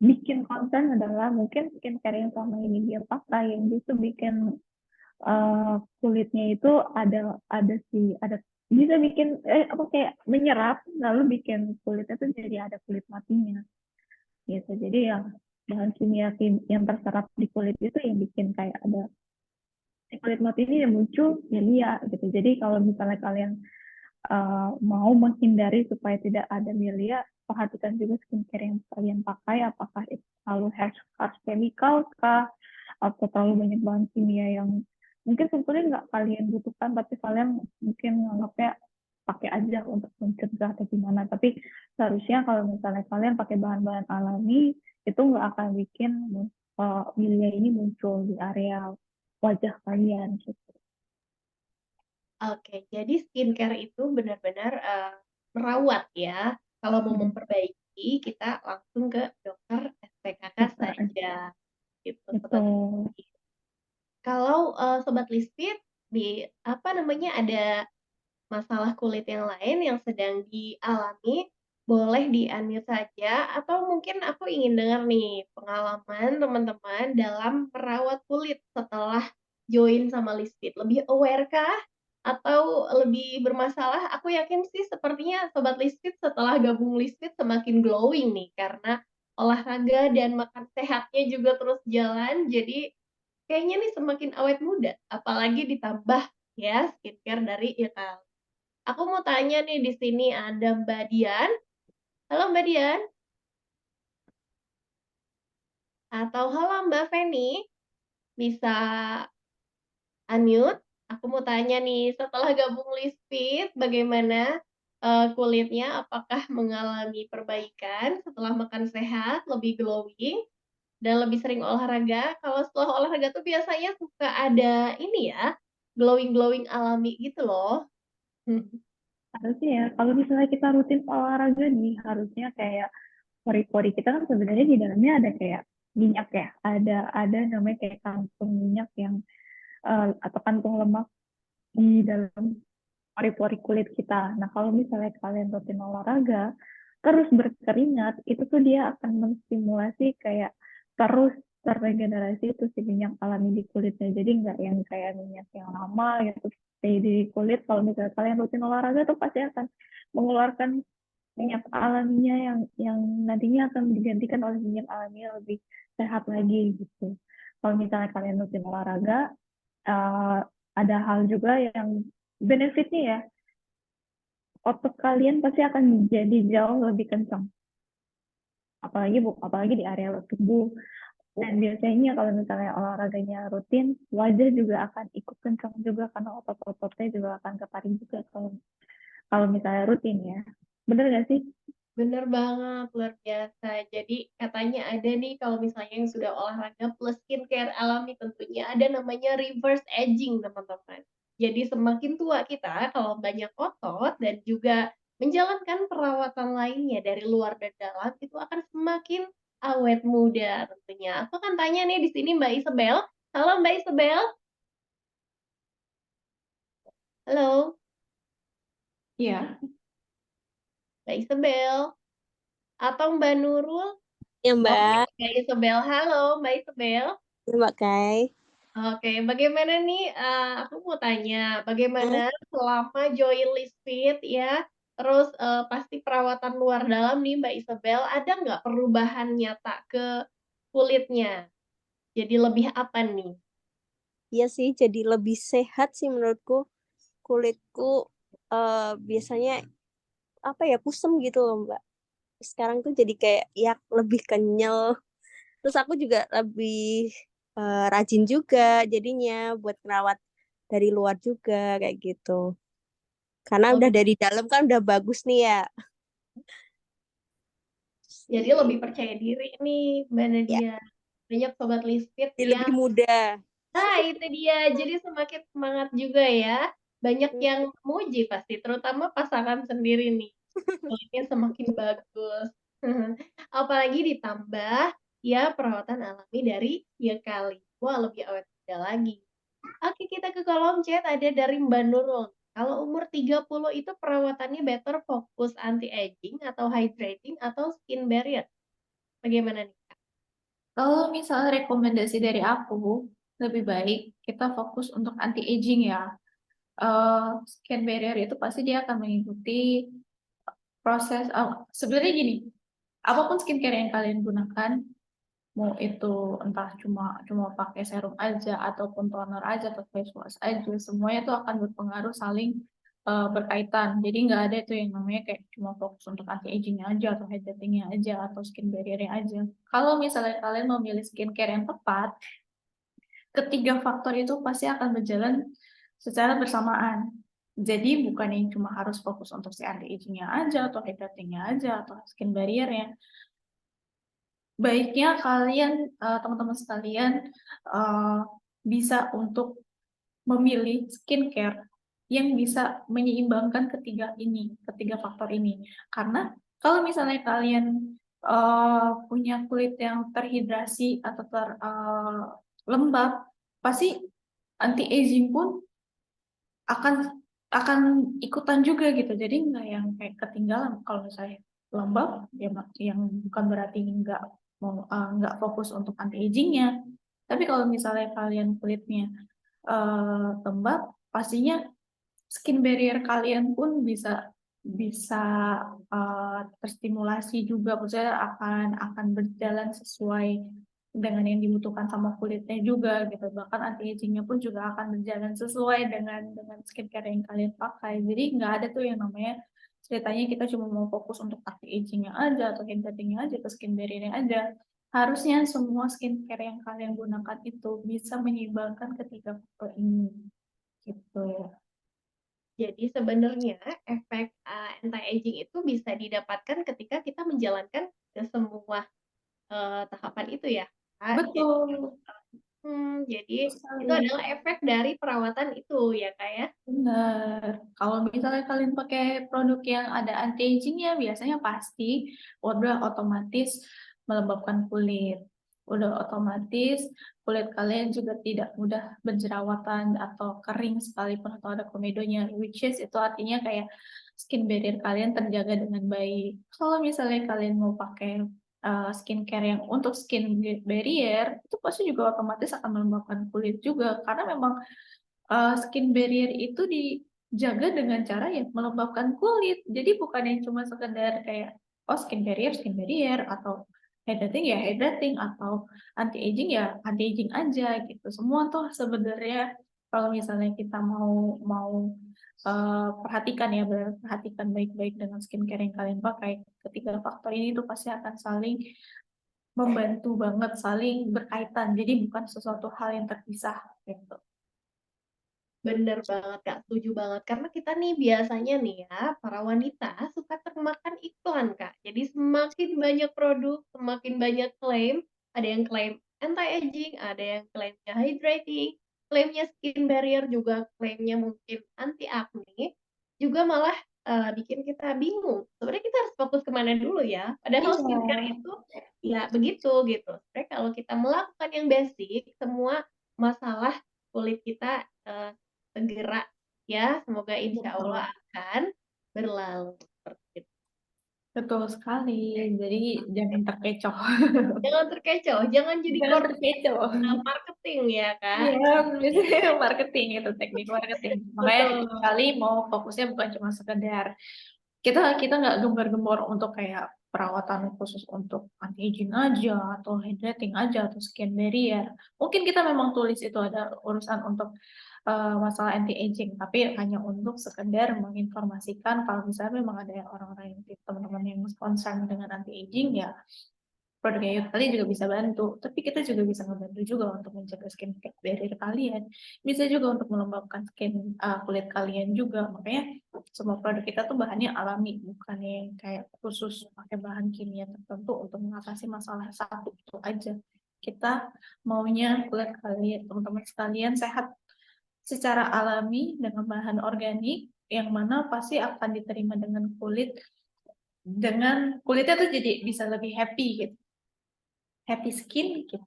bikin konsen adalah mungkin skincare yang selama ini dia pakai yang justru bikin kulitnya itu ada bisa bikin apa kayak menyerap lalu bikin kulitnya tuh jadi ada kulit matinya gitu. Jadi yang bahan kimia yang terserap di kulit itu yang bikin kayak ada si kulit mati ini yang muncul ya lia gitu. Jadi kalau misalnya kalian mau menghindari supaya tidak ada milia, perhatikan juga skincare yang kalian pakai, apakah itu terlalu harsh chemical kah, atau terlalu banyak bahan kimia yang mungkin sebetulnya nggak kalian butuhkan, tapi kalian mungkin menganggapnya pakai aja untuk mencegah atau gimana. Tapi seharusnya kalau misalnya kalian pakai bahan-bahan alami, itu nggak akan bikin milia ini muncul di area wajah kalian gitu. Oke, jadi skincare itu benar-benar, merawat ya. Kalau mau Hmm, memperbaiki, kita langsung ke dokter SPKK dokter saja, gitu Sobat betul. Listit. Kalau, Sobat Listit apa namanya, ada masalah kulit yang lain yang sedang dialami, boleh di-unmute saja atau mungkin aku ingin dengar nih pengalaman teman-teman dalam merawat kulit setelah join sama Lisfit. Lebih aware kah? Atau lebih bermasalah? Aku yakin sih sepertinya Sobat Lisfit setelah gabung Lisfit semakin glowing nih karena olahraga dan makan sehatnya juga terus jalan, jadi kayaknya nih semakin awet muda, apalagi ditambah ya skincare dari Ital. Aku mau tanya nih di sini ada Mbak Dian. Halo Mbak Dian, atau halo Mbak Feni, bisa unmute? Aku mau tanya nih, setelah gabung Lispit, bagaimana kulitnya? Apakah mengalami perbaikan setelah makan sehat, lebih glowing, dan lebih sering olahraga? Kalau setelah olahraga tuh biasanya suka ada ini ya, glowing-glowing alami gitu loh. Harusnya ya, kalau misalnya kita rutin olahraga nih, harusnya kayak pori-pori kita kan sebenarnya di dalamnya ada kayak minyak ya, ada namanya kayak kantung minyak yang atau kantung lemak di dalam pori-pori kulit kita. Nah, kalau misalnya kalian rutin olahraga, terus berkeringat, itu tuh dia akan menstimulasi kayak terus terregenerasi itu si minyak alami di kulitnya. Jadi nggak yang kayak minyak yang lama gitu stay di kulit. Kalau misalnya kalian rutin olahraga tuh pasti akan mengeluarkan minyak alaminya yang nantinya akan digantikan oleh minyak alami yang lebih sehat lagi gitu. Kalau misalnya kalian rutin olahraga, uh, ada hal juga yang benefitnya ya, otot kalian pasti akan jadi jauh lebih kencang. Apalagi di area tubuh. Dan biasanya kalau misalnya olahraganya rutin, wajah juga akan ikut kencang juga karena otot-ototnya juga akan ketarik juga kalau kalau misalnya rutin ya. Bener nggak sih? Bener banget, luar biasa. Jadi katanya ada nih kalau misalnya yang sudah olahraga plus skincare alami tentunya ada namanya reverse aging, teman-teman. Jadi semakin tua kita kalau banyak otot dan juga menjalankan perawatan lainnya dari luar dan dalam itu akan semakin awet muda tentunya. Aku akan tanya nih di sini Mbak Isabel. Halo Mbak Isabel. Halo Iya. Mbak Isabel atau Mbak Nurul. Ya Oke, Mbak, Mbak Isabel. Halo Mbak Isabel. ya Mbak Kai. Oke, bagaimana nih, aku mau tanya, bagaimana Hmm, selama join Liz Fit ya, terus, pasti perawatan luar dalam nih Mbak Isabel, ada nggak perubahan nyata ke kulitnya? Jadi lebih apa nih? Iya sih, jadi lebih sehat sih menurutku. Kulitku biasanya apa ya kusem gitu loh Mbak. Sekarang tuh jadi kayak ya lebih kenyal. Terus aku juga lebih rajin juga jadinya buat ngerawat dari luar juga kayak gitu. Karena Oh, udah dari dalam kan udah bagus nih ya. jadi lebih percaya diri nih Mbak Ya, Nadia. Banyak sobat Liz Fit jadi yang lebih muda. itu dia, jadi semakin semangat juga ya. Banyak yang muji pasti, terutama pasangan sendiri nih. Kulitnya semakin bagus. Apalagi ditambah ya perawatan alami dari ya kali. Wah, lebih awet muda lagi. Oke, kita ke kolom chat ada dari Mbak Nurul. Kalau umur 30 itu perawatannya better fokus anti-aging atau hydrating atau skin barrier. Bagaimana nih? Kalau misalnya rekomendasi dari aku, lebih baik kita fokus untuk anti-aging ya. Skin barrier itu pasti dia akan mengikuti proses, sebenarnya gini, apapun skincare yang kalian gunakan, mau itu entah cuma cuma pakai serum aja ataupun toner aja atau face wash aja, semuanya itu akan berpengaruh saling berkaitan. Jadi nggak ada itu yang namanya kayak cuma fokus untuk anti agingnya aja atau hydratingnya aja atau skin barriernya aja. Kalau misalnya kalian memilih skincare yang tepat, ketiga faktor itu pasti akan berjalan secara bersamaan. Jadi bukan yang cuma harus fokus untuk si anti agingnya aja atau hydratingnya aja atau skin barriernya. Baiknya kalian, teman-teman sekalian, eh, bisa untuk memilih skincare yang bisa menyeimbangkan ketiga faktor ini. Karena kalau misalnya kalian punya kulit yang terhidrasi atau lembab, pasti anti aging pun akan akan ikutan juga gitu. Jadi nggak yang kayak ketinggalan kalau misalnya lembab ya yang bukan berarti nggak fokus untuk anti agingnya. Tapi kalau misalnya kalian kulitnya lembab, pastinya skin barrier kalian pun bisa bisa terstimulasi juga, maksudnya akan berjalan sesuai dengan yang dibutuhkan sama kulitnya juga gitu. Bahkan anti agingnya pun juga akan berjalan sesuai dengan skincare yang kalian pakai. Jadi nggak ada tuh yang namanya ceritanya kita cuma mau fokus untuk anti agingnya aja atau hydratingnya aja atau skin barriernya aja. Harusnya semua skincare yang kalian gunakan itu bisa menyeimbangkan ketiga faktor ini gitu. Jadi sebenarnya efek anti-aging itu bisa didapatkan ketika kita menjalankan ke semua tahapan itu ya, Kak. Betul, Jadi betul itu sekali. adalah efek dari perawatan itu ya, Kak, ya? Benar. Kalau misalnya kalian pakai produk yang ada anti-agingnya, biasanya pasti udah otomatis melembabkan kulit. udah otomatis kulit kalian juga tidak mudah berjerawatan atau kering sekalipun atau ada komedonya, which is itu artinya kayak skin barrier kalian terjaga dengan baik. Kalau misalnya kalian mau pakai skincare yang untuk skin barrier, itu pasti juga otomatis akan melembabkan kulit juga, karena memang skin barrier itu dijaga dengan cara ya melembabkan kulit. Jadi bukan yang cuma sekedar kayak oh skin barrier atau hydrating ya hydrating atau anti aging ya anti aging aja gitu. Semua tuh sebenarnya kalau misalnya kita mau mau perhatikan ya perhatikan baik-baik dengan skincare yang kalian pakai. Ketiga faktor ini tuh pasti akan saling membantu banget, saling berkaitan. Jadi bukan sesuatu hal yang terpisah gitu. Bener banget Kak, setuju banget. Karena kita nih biasanya nih ya, para wanita suka termakan iklan Kak. Jadi semakin banyak produk, semakin banyak klaim. Ada yang klaim anti-aging, ada yang klaimnya hydrating, klaimnya skin barrier, juga klaimnya mungkin anti-acne. Juga malah bikin kita bingung. Sebenarnya kita harus fokus kemana dulu ya. Padahal skincare Iya. itu ya begitu gitu. Sebenarnya kalau kita melakukan yang basic, semua masalah kulit kita segera ya, semoga insya Allah Betul. akan berlalu seperti itu. Betul sekali. Jadi jangan terkecoh. Jangan terkecoh, jangan jadi Jangan korban terkecoh. marketing ya Kak. Iya, biasanya marketing itu teknik marketing. Makanya Betul. kali mau fokusnya bukan cuma sekedar kita nggak gembar-gembor untuk kayak perawatan khusus untuk anti aging aja atau hydrating aja atau skin barrier. Mungkin kita memang tulis itu ada urusan untuk masalah anti aging, tapi hanya untuk sekedar menginformasikan kalau misalnya memang ada yang orang-orang yang teman-teman yang concern dengan anti aging ya produknya Youth kalian juga bisa bantu, tapi kita juga bisa membantu juga untuk menjaga skin barrier kalian, bisa juga untuk melembabkan kulit kalian juga. Makanya semua produk kita tuh bahannya alami, bukan yang kayak khusus pakai bahan kimia tertentu untuk mengatasi masalah satu itu aja. Kita maunya kulit kalian, teman-teman sekalian sehat secara alami dengan bahan organik yang mana pasti akan diterima dengan kulitnya tuh jadi bisa lebih happy gitu. Happy skin gitu.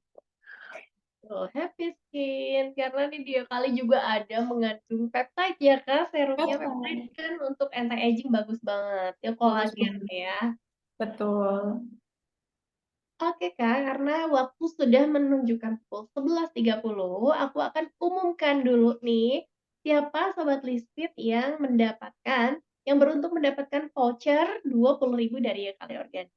Tuh, happy skin karena nih dia kali juga ada mengandung peptide ya Kak. Serumnya peptide Betul. kan untuk anti aging bagus banget. Ya Bagus kolagen banget. ya. Betul. Oke Kak, karena waktu sudah menunjukkan pukul 11.30, aku akan umumkan dulu nih siapa Sobat Listit yang beruntung mendapatkan voucher 20.000 dari Kali Organik.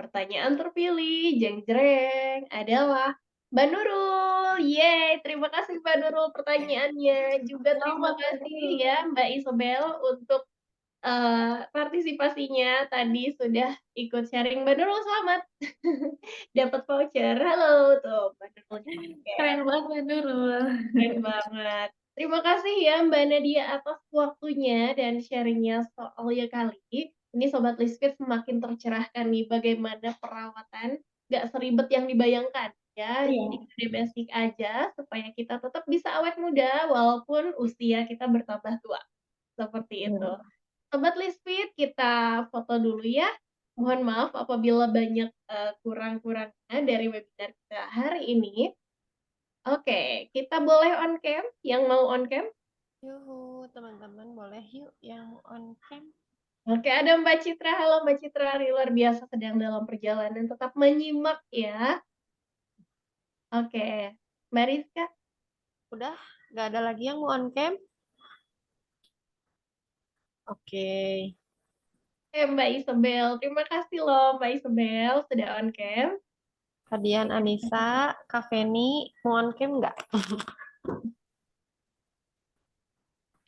Pertanyaan terpilih, jeng jreng, adalah Mbak Nurul. Yeay, terima kasih Mbak Nurul pertanyaannya. Juga terima Selamat kasih betul. ya Mbak Isabel untuk partisipasinya tadi sudah ikut sharing. Mbak Nurul selamat dapat voucher. Halo tuh Mbak Nurul. Keren banget Mbak Nurul. Keren banget. Terima kasih ya Mbak Nadia atas waktunya dan sharingnya soal ya kali. Ini Sobat Lisfit semakin tercerahkan nih bagaimana perawatan gak seribet yang dibayangkan ya. Jadi Iya. ada basic aja supaya kita tetap bisa awet muda walaupun usia kita bertambah tua. Seperti itu. Iya. Sobat Lisfit, kita foto dulu ya. Mohon maaf apabila banyak kurang-kurangnya dari webinar kita hari ini. Oke, kita boleh on cam? Yang mau on cam? Yuhu, teman-teman boleh yuk yang on cam. Oke, ada Mbak Citra. Halo Mbak Citra, luar biasa sedang dalam perjalanan. Tetap menyimak ya. Oke, Mbak Rizka. Udah, nggak ada lagi yang mau on cam? Oke. Mbak Isabel. Terima kasih loh Mbak Isabel sudah on cam. Kadian Anissa, Kak Feni, mau on cam nggak?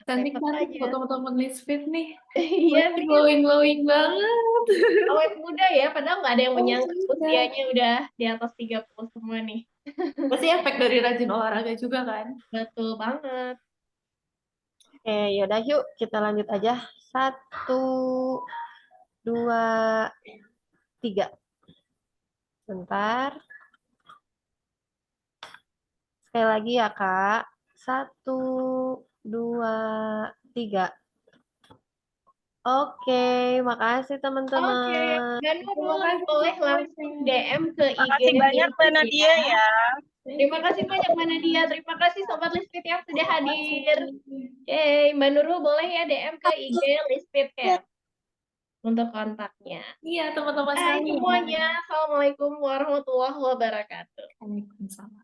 Cantik-cantik aja. foto-foto Lisfit nih. Iya nih, Glowing-glowing banget. awet muda ya. Padahal nggak ada yang Awet menyangka muda. usianya udah di atas 30 semua nih. Pasti efek dari rajin olahraga juga kan? Betul banget. Oke, yaudah yuk kita lanjut aja. 1, 2, 3. Bentar. Sekali lagi ya Kak. 1, 2, 3. Oke, makasih Oke, teman-teman. Mbak Terima Nurul kasih boleh langsung semuanya. DM ke IG Makasih banyak Mbak Lisbeth Nadia ya. ya. Terima kasih banyak Mbak Nadia. Terima kasih Sobat Lisbeth yang sudah hadir. Yeay, Mbak Nurul boleh ya DM ke IG Lisbeth Ya, Care untuk kontaknya. Iya, teman-teman Hai sekalian. semuanya, Assalamualaikum warahmatullahi wabarakatuh. Waalaikumsalam.